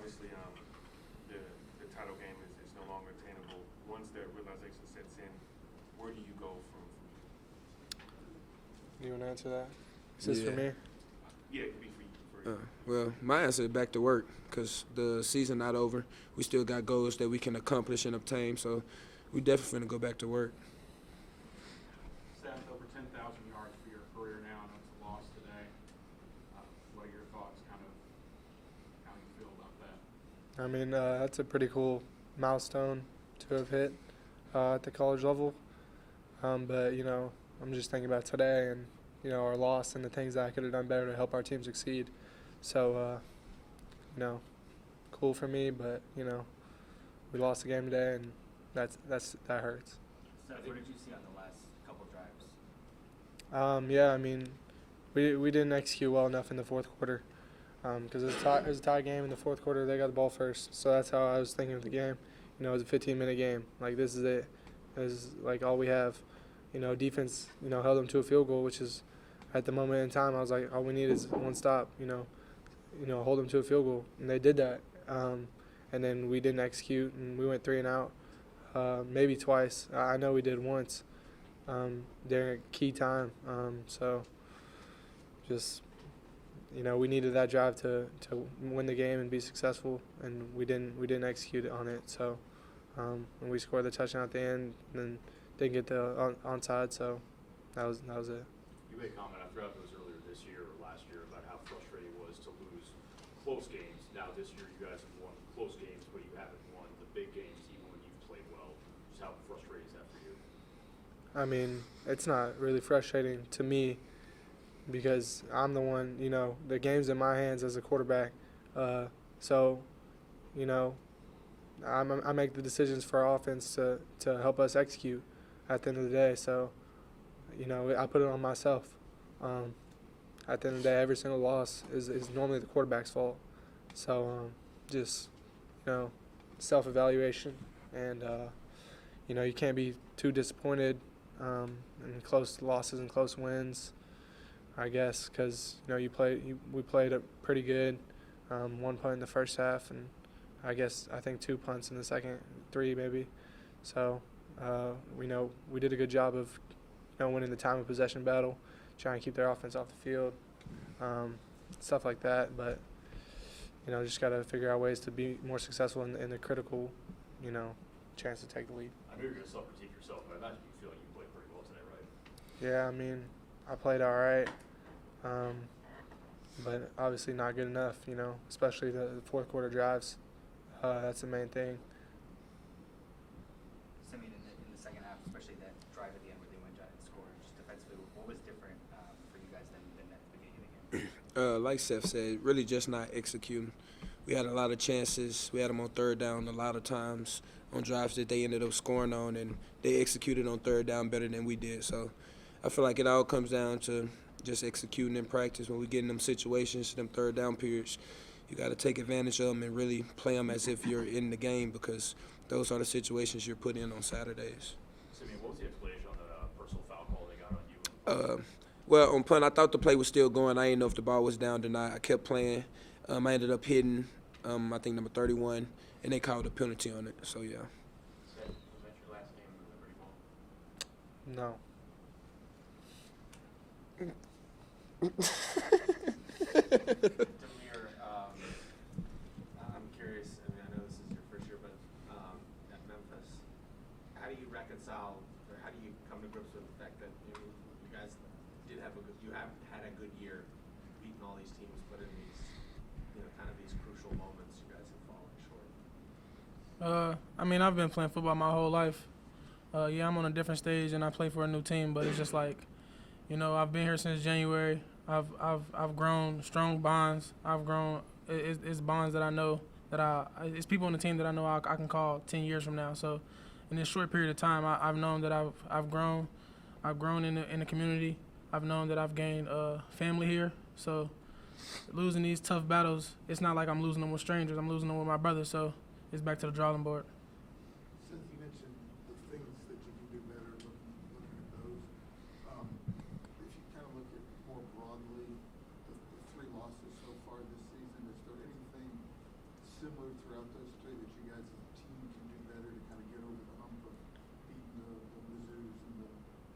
obviously the title game is no longer attainable. Once that realization sets in, where do you go from You want to answer that? Is this for me? Yeah, it could be for you. Well, my answer is back to work because the season not over. We still got goals that we can accomplish and obtain, so we definitely finna go back to work. Seth, over 10,000 yards for your career now, and it's a loss today. What are your thoughts, kind of how you feel about that? I mean, that's a pretty cool milestone to have hit at the college level. But, you know, I'm just thinking about today and, you know, our loss and the things that I could have done better to help our team succeed. So, you know, cool for me, but, you know, we lost the game today, and that hurts. Seth, what did you see on the last couple drives? Yeah, I mean, we didn't execute well enough in the fourth quarter because it was a tie game in the fourth quarter. They got the ball first, so that's how I was thinking of the game. You know, it was a 15-minute game. Like, this is it. This is, like, all we have. You know, defense, you know, held them to a field goal, which is, at the moment in time, I was like, all we need is one stop, you know, hold them to a field goal. And they did that. And then we didn't execute, and we went 3 and out, maybe twice. I know we did once during a key time. So just, you know, we needed that drive to win the game and be successful, and we didn't execute on it. So and we scored the touchdown at the end, and then didn't get the onside. So that was it. You made a comment, I forgot if it was earlier this year or last year, about how frustrating it was to lose close games. Now this year you guys have won close games, but you haven't won the big games even when you've played well. Just how frustrating is that for you? I mean, it's not really frustrating to me because I'm the one, you know, the game's in my hands as a quarterback. So, you know, I make the decisions for our offense to help us execute at the end of the day. So, you know, I put it on myself. At the end of the day, every single loss is normally the quarterback's fault. So just, you know, self-evaluation. And, you know, you can't be too disappointed in close losses and close wins, I guess, because, you know, we played it pretty good. 1 punt in the first half, and I think 2 punts in the second, 3 maybe. So, we know we did a good job of, you know, winning the time of possession battle, trying to keep their offense off the field, stuff like that. But, you know, just got to figure out ways to be more successful in the critical, you know, chance to take the lead. I know you're going to self-critique yourself, but I imagine you feel like you played pretty well today, right? Yeah, I mean, I played all right, but obviously not good enough, you know, especially the fourth quarter drives. That's the main thing. Simeon, in the second half, especially that drive at the end where they went down and scored, just defensively, what was different for you guys than at the beginning of the game? Like Seth said, really just not executing. We had a lot of chances. We had them on third down a lot of times on drives that they ended up scoring on, and they executed on third down better than we did. So I feel like it all comes down to just executing in practice. When we get in them situations, them third down periods, you got to take advantage of them and really play them as if you're in the game, because those are the situations you're put in on Saturdays. Simeon, what was the explanation on the personal foul call they got on you? Well, on punt, I thought the play was still going. I didn't know if the ball was down or not. I kept playing. I ended up hitting, I think, number 31, and they called a penalty on it. So, yeah. Seth, was that your last game in the Liberty Bowl? No. Demeer, I'm curious, I mean, I know this is your first year, but at Memphis, how do you reconcile, or how do you come to grips with the fact that, you know, you guys have had a good year beating all these teams, but in these, you know, kind of these crucial moments, you guys have fallen short? I mean, I've been playing football my whole life. Yeah, I'm on a different stage and I play for a new team, but it's just like, you know, I've been here since January. I've grown strong bonds. I've grown. It's bonds that I know that it's people on the team that I know I can call 10 years from now. So, in this short period of time, I've known that I've grown. I've grown in the community. I've known that I've gained family here. So, losing these tough battles, it's not like I'm losing them with strangers. I'm losing them with my brothers. So, it's back to the drawing board. Since you mentioned the things that you can do better, looking at those, if you kind of look at more broadly the 3 losses so far this season, is there anything similar throughout those three that you guys as a team can do better to kind of get over the hump of beating the Mizzous and the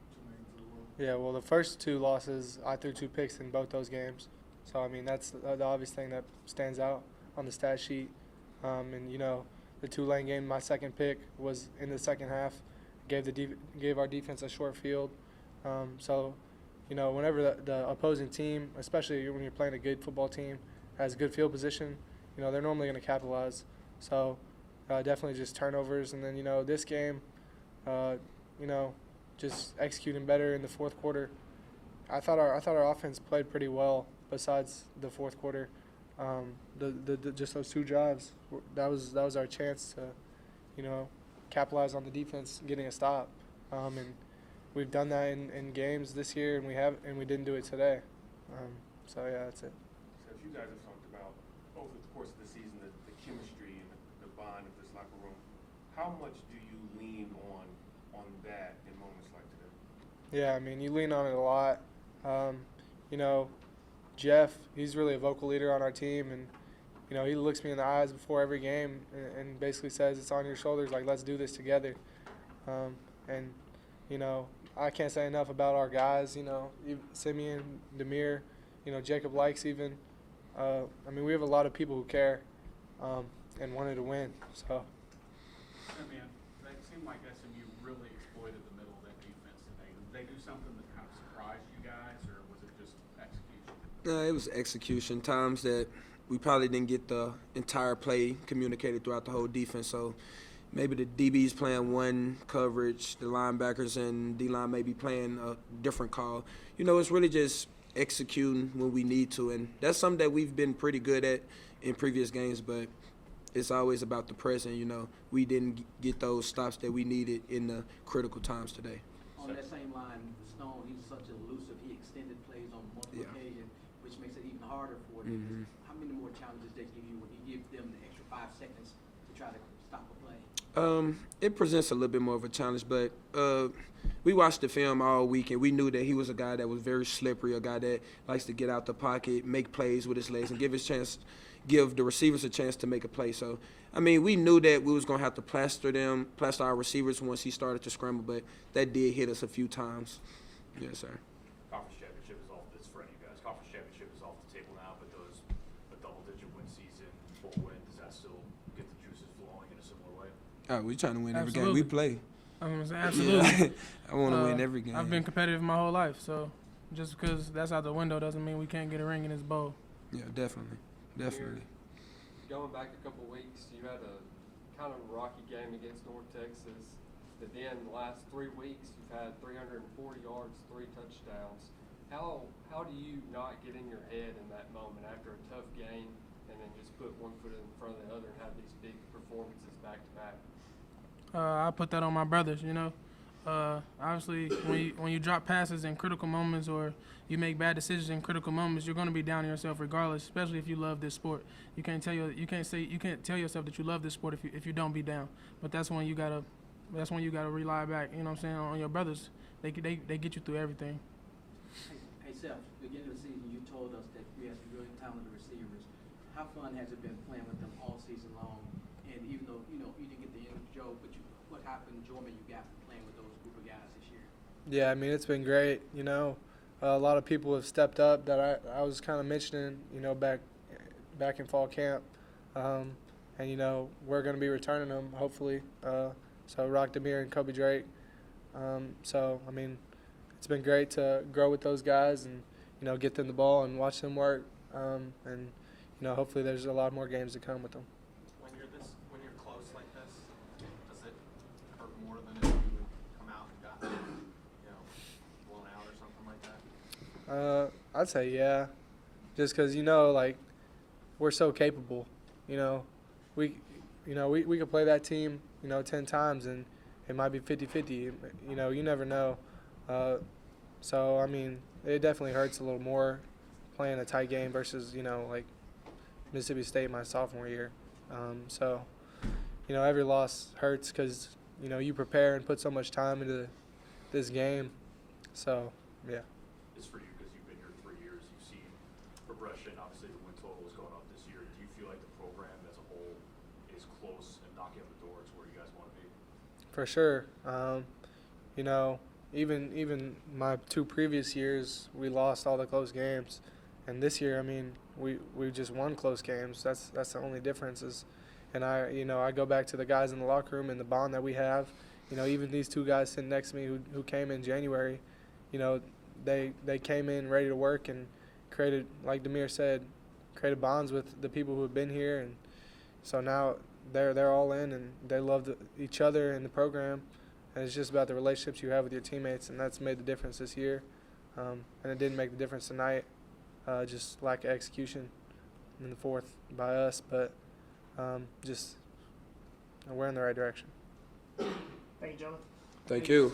Tulsanes of the world? Yeah, well, the first two losses, I threw 2 picks in both those games. So, I mean, that's the obvious thing that stands out on the stat sheet. And, you know, the Tulane game, my second pick was in the second half, gave our defense a short field. So, you know, whenever the opposing team, especially when you're playing a good football team, has good field position, you know, they're normally going to capitalize. So, definitely just turnovers. And then, you know, this game, you know, just executing better in the fourth quarter. I thought our offense played pretty well besides the fourth quarter. Just those 2 drives, that was our chance to, you know, capitalize on the defense getting a stop. And we've done that in games this year, and we didn't do it today. So yeah, that's it. So if you guys have talked about over the course of the season the chemistry and the bond of this locker room, how much do you lean on that in moments like today? Yeah, I mean, you lean on it a lot. You know, Jeff, he's really a vocal leader on our team, and, you know, he looks me in the eyes before every game and basically says, it's on your shoulders, like, let's do this together. And, you know, I can't say enough about our guys, you know, Simeon, Demeer, you know, Jacob Likes even. I mean, we have a lot of people who care and wanted to win, so. Simeon, it seemed like SMU really exploited the middle of that defense today. Did they do something that kind of surprised you guys, or was it just execution? No, it was execution. Times that we probably didn't get the entire play communicated throughout the whole defense. So maybe the DBs playing one coverage, the linebackers and D-line may be playing a different call. You know, it's really just executing when we need to. And that's something that we've been pretty good at in previous games, but it's always about the present. You know, we didn't get those stops that we needed in the critical times today. On that same line, Stone, he's such elusive. He extended plays on multiple occasions, which makes it even harder for them. Mm-hmm. How many more challenges they give you when you give them the extra 5 seconds to try to stop a play? It presents a little bit more of a challenge, but we watched the film all week, and we knew that he was a guy that was very slippery, a guy that likes to get out the pocket, make plays with his legs, and give the receivers a chance to make a play. So, I mean, we knew that we was going to have to plaster our receivers once he started to scramble, but that did hit us a few times. Yes, sir. Conference championship is off. It's for you guys. Conference championship is off the table now, but does a double-digit win season, full win, does that still get the juices flowing in a similar way? We're trying to win every Absolutely. game we play. I'm gonna say absolutely. I want to win every game. I've been competitive my whole life, so just because that's out the window doesn't mean we can't get a ring in this bowl. Yeah, definitely. Going back a couple weeks, you had a kind of rocky game against North Texas. But then the last 3 weeks, you've had 340 yards, 3 touchdowns. How do you not get in your head in that moment after a tough game and then just put one foot in front of the other and have these big performances back to back? I put that on my brothers, you know. Obviously, when you drop passes in critical moments or you make bad decisions in critical moments, you're going to be down on yourself regardless. Especially if you love this sport, you can't tell yourself that you love this sport if you don't be down. But that's when you gotta rely back. You know what I'm saying, on your brothers. They get you through everything. Hey Seth, beginning of the season, you told us that we had some really talented receivers. How fun has it been playing with them all season long? And even though you didn't get the end of Joe, but what enjoyment you got from playing with those group of guys this year? Yeah, I mean, it's been great. You know, a lot of people have stepped up that I was kind of mentioning, you know, back in fall camp. And, you know, we're going to be returning them, hopefully. So Rock Demeer and Kobe Drake. So, I mean, it's been great to grow with those guys and, you know, get them the ball and watch them work. And, you know, hopefully there's a lot more games to come with them. When you're close like this, does it hurt more than if you would come out and got blown out or something like that? I'd say yeah, just because, you know, like, we're so capable. You know, we could play that team, you know, 10 times and it might be 50-50. You know, you never know. So I mean, it definitely hurts a little more playing a tight game versus, you know, like Mississippi State my sophomore year. So, you know, every loss hurts because, you know, you prepare and put so much time into this game. So, yeah. It's for you because you've been here 3 years. You've seen progression. Obviously, the win total is going up this year. Do you feel like the program as a whole close and knocking on the door to where you guys want to be? For sure. You know, even my 2 previous years, we lost all the close games, and this year, I mean, we just won close games. That's the only difference is, and I go back to the guys in the locker room and the bond that we have. You know, even these 2 guys sitting next to me who came in January, you know, they came in ready to work and created, like Demeer said, created bonds with the people who have been here, and so now they're all in and they love each other and the program. And it's just about the relationships you have with your teammates, and that's made the difference this year. And it didn't make the difference tonight, just lack of execution in the 4th by us. But just we're in the right direction. Thank you, gentlemen. Thank you.